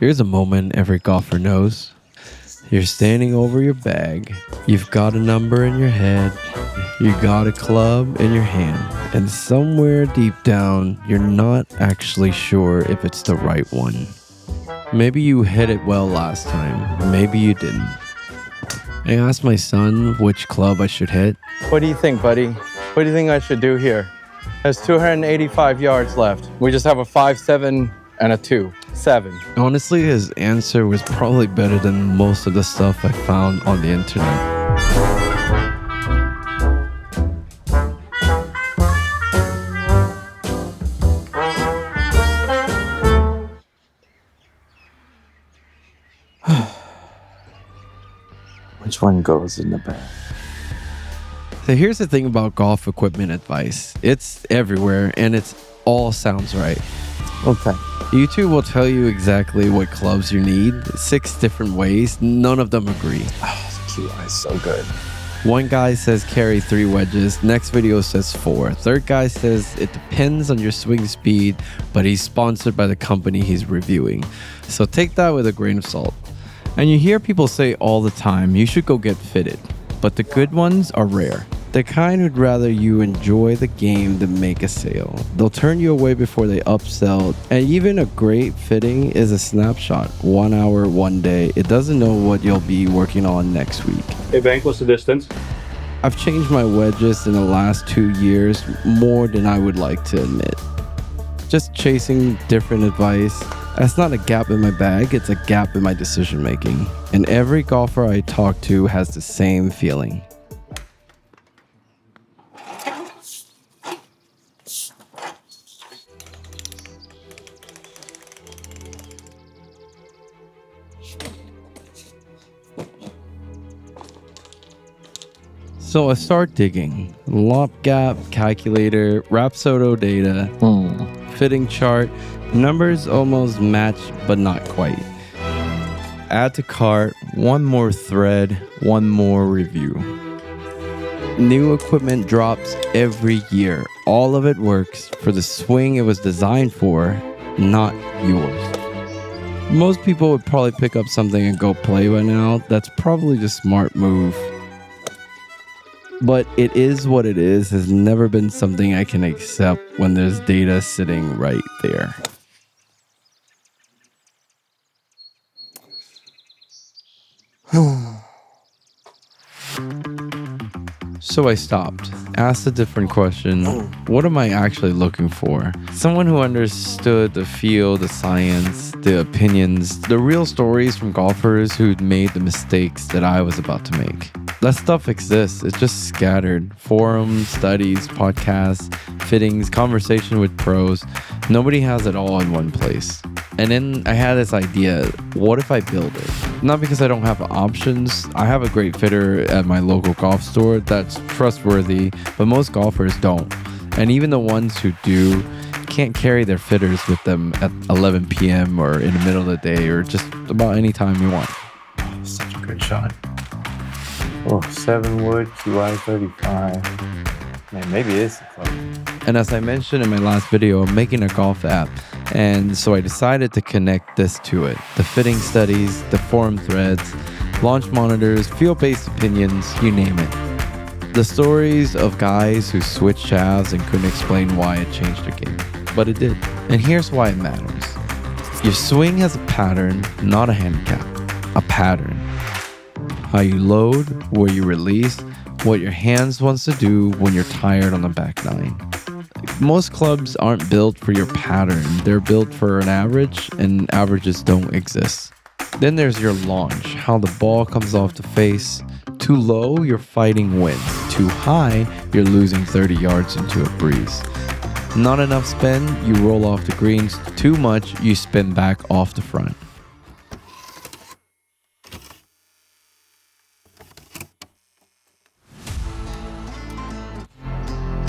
Here's a moment every golfer knows. You're standing over your bag. You've got a number in your head. You got a club in your hand. And somewhere deep down, you're not actually sure if it's the right one. Maybe you hit it well last time. Maybe you didn't. I asked my son which club I should hit. What do you think, buddy? What do you think I should do here? There's 285 yards left. We just have a 5-7 and a 2-7. Honestly, his answer was probably better than most of the stuff I found on the internet. Which one goes in the bag? So here's the thing about golf equipment advice. It's everywhere and it all sounds right. Okay. YouTube will tell you exactly what clubs you need. 6 different ways. None of them agree. Oh, the QI is so good. One guy says carry 3 wedges. Next video says 4. Third guy says it depends on your swing speed, but he's sponsored by the company he's reviewing. So take that with a grain of salt. And you hear people say all the time, you should go get fitted. But the good ones are rare. The kind who'd rather you enjoy the game than make a sale. They'll turn you away before they upsell. And even a great fitting is a snapshot. 1 hour, 1 day. It doesn't know what you'll be working on next week. Hey, Bank, what's the distance? I've changed my wedges in the last 2 years more than I would like to admit. Just chasing different advice. That's not a gap in my bag, it's a gap in my decision making. And every golfer I talk to has the same feeling. So I start digging. Lop gap, calculator, rapsodo data, fitting chart. Numbers almost match, but not quite. Add to cart, one more thread, one more review. New equipment drops every year. All of it works for the swing it was designed for, not yours. Most people would probably pick up something and go play by now. That's probably the smart move. But it is what it is has never been something I can accept when there's data sitting right there. So I stopped, asked a different question. What am I actually looking for? Someone who understood the feel, the science, the opinions, the real stories from golfers who'd made the mistakes that I was about to make. That stuff exists. It's just scattered. Forums, studies, podcasts, fittings, conversation with pros. Nobody has it all in one place. And then I had this idea, what if I build it? Not because I don't have options. I have a great fitter at my local golf store that's trustworthy, but most golfers don't. And even the ones who do can't carry their fitters with them at 11 p.m. or in the middle of the day or just about any time you want. Such a good shot. Oh, 7 wood, QI 35. Man, maybe it's a club. And as I mentioned in my last video, I'm making a golf app. And so I decided to connect this to it. The fitting studies, the forum threads, launch monitors, field-based opinions, you name it. The stories of guys who switched shafts and couldn't explain why it changed their game. But it did. And here's why it matters. Your swing has a pattern, not a handicap. A pattern. How you load, where you release, what your hands wants to do when you're tired on the back nine. Most clubs aren't built for your pattern. They're built for an average, and averages don't exist. Then there's your launch, how the ball comes off the face. Too low, you're fighting wind. Too high, you're losing 30 yards into a breeze. Not enough spin, you roll off the greens. Too much, you spin back off the front.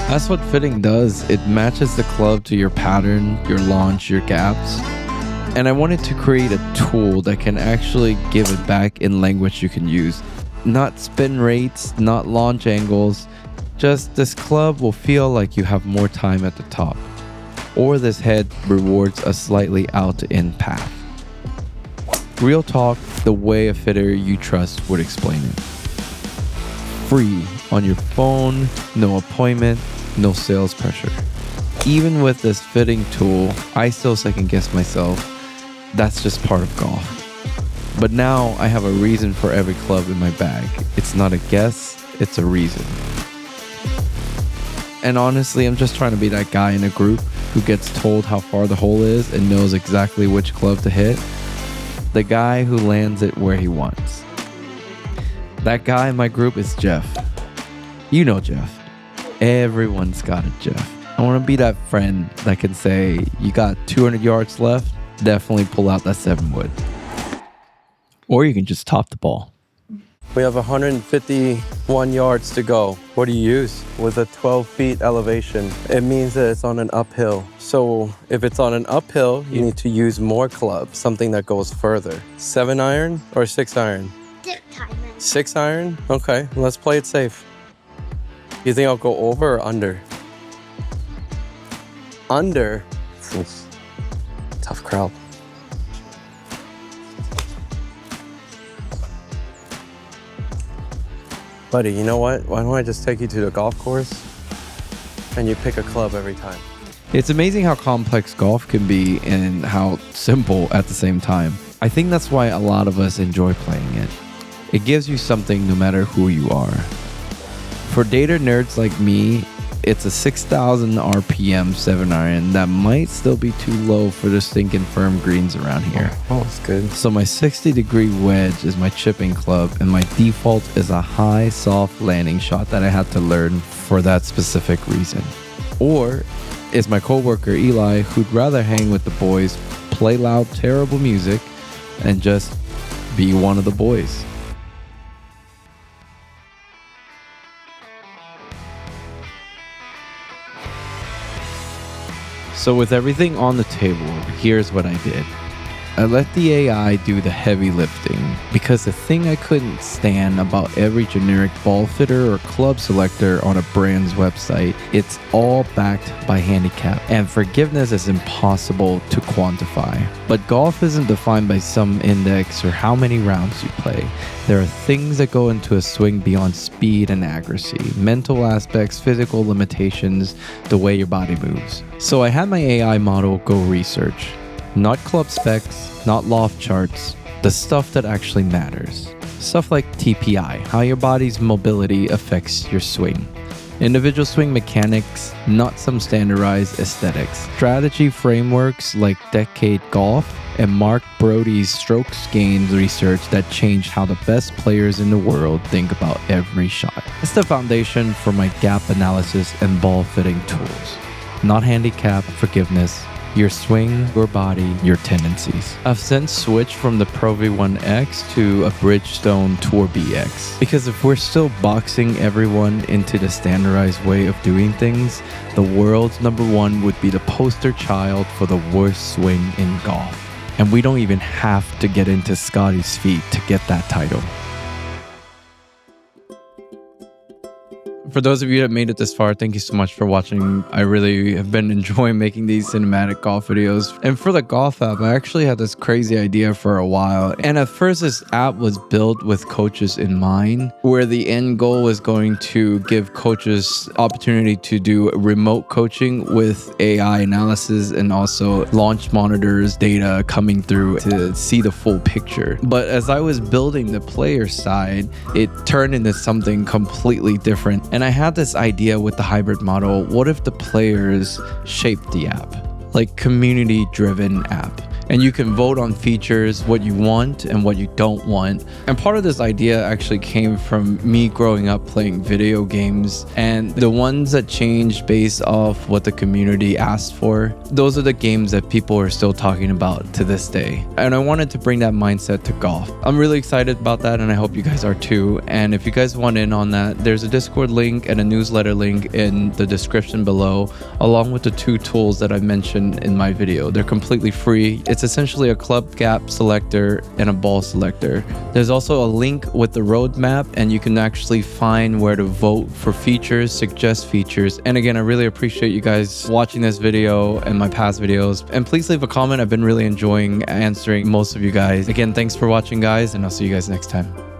That's what fitting does. It matches the club to your pattern, your launch, your gaps. And I wanted to create a tool that can actually give it back in language you can use. Not spin rates, not launch angles. Just this club will feel like you have more time at the top. Or this head rewards a slightly out-to-in path. Real talk, the way a fitter you trust would explain it. Free on your phone, no appointment, no sales pressure. Even with this fitting tool, I still second guess myself. That's just part of golf. But now I have a reason for every club in my bag. It's not a guess, it's a reason. And honestly, I'm just trying to be that guy in a group who gets told how far the hole is and knows exactly which club to hit. The guy who lands it where he wants. That guy in my group is Jeff. You know Jeff. Everyone's got a Jeff. I want to be that friend that can say, you got 200 yards left, definitely pull out that 7-wood. Or you can just top the ball. We have 151 yards to go. What do you use? With a 12 feet elevation, it means that it's on an uphill. So if it's on an uphill, you need to use more clubs, something that goes further. 7-iron or 6-iron? 6-iron. 6-iron? Okay, let's play it safe. You think I'll go over or under? Under? Oof. Tough crowd. Buddy, you know what? Why don't I just take you to the golf course and you pick a club every time? It's amazing how complex golf can be and how simple at the same time. I think that's why a lot of us enjoy playing it. It gives you something no matter who you are. For data nerds like me, it's a 6,000 RPM 7-iron that might still be too low for the stinking firm greens around here. Oh, that's good. So my 60-degree wedge is my chipping club, and my default is a high, soft landing shot that I had to learn for that specific reason. Or is my coworker Eli, who'd rather hang with the boys, play loud, terrible music, and just be one of the boys. So with everything on the table, here's what I did. I let the AI do the heavy lifting because the thing I couldn't stand about every generic ball fitter or club selector on a brand's website, it's all backed by handicap, and forgiveness is impossible to quantify. But golf isn't defined by some index or how many rounds you play. There are things that go into a swing beyond speed and accuracy, mental aspects, physical limitations, the way your body moves. So I had my AI model go research. Not club specs, not loft charts, the stuff that actually matters. Stuff like TPI, how your body's mobility affects your swing. Individual swing mechanics, not some standardized aesthetics. Strategy frameworks like Decade Golf and Mark Brody's strokegained research that changed how the best players in the world think about every shot. It's the foundation for my gap analysis and ball fitting tools. Not handicap, forgiveness, your swing, your body, your tendencies. I've since switched from the Pro V1X to a Bridgestone Tour BX. Because if we're still boxing everyone into the standardized way of doing things, the world's #1 would be the poster child for the worst swing in golf. And we don't even have to get into Scotty's feet to get that title. For those of you that made it this far, thank you so much for watching. I really have been enjoying making these cinematic golf videos. And for the golf app, I actually had this crazy idea for a while. And at first, this app was built with coaches in mind, where the end goal was going to give coaches opportunity to do remote coaching with AI analysis and also launch monitors data coming through to see the full picture. But as I was building the player side, it turned into something completely different. And I had this idea with the hybrid model. What if the players shaped the app? Like community-driven app. And you can vote on features, what you want and what you don't want. And part of this idea actually came from me growing up playing video games. And the ones that changed based off what the community asked for, those are the games that people are still talking about to this day. And I wanted to bring that mindset to golf. I'm really excited about that, and I hope you guys are too. And if you guys want in on that, there's a Discord link and a newsletter link in the description below, along with the 2 tools that I mentioned in my video. They're completely free. It's essentially a club gap selector and a ball selector. There's also a link with the roadmap, and you can actually find where to vote for features, suggest features. And again, I really appreciate you guys watching this video and my past videos. And please leave a comment. I've been really enjoying answering most of you guys. Again, thanks for watching, guys, and I'll see you guys next time.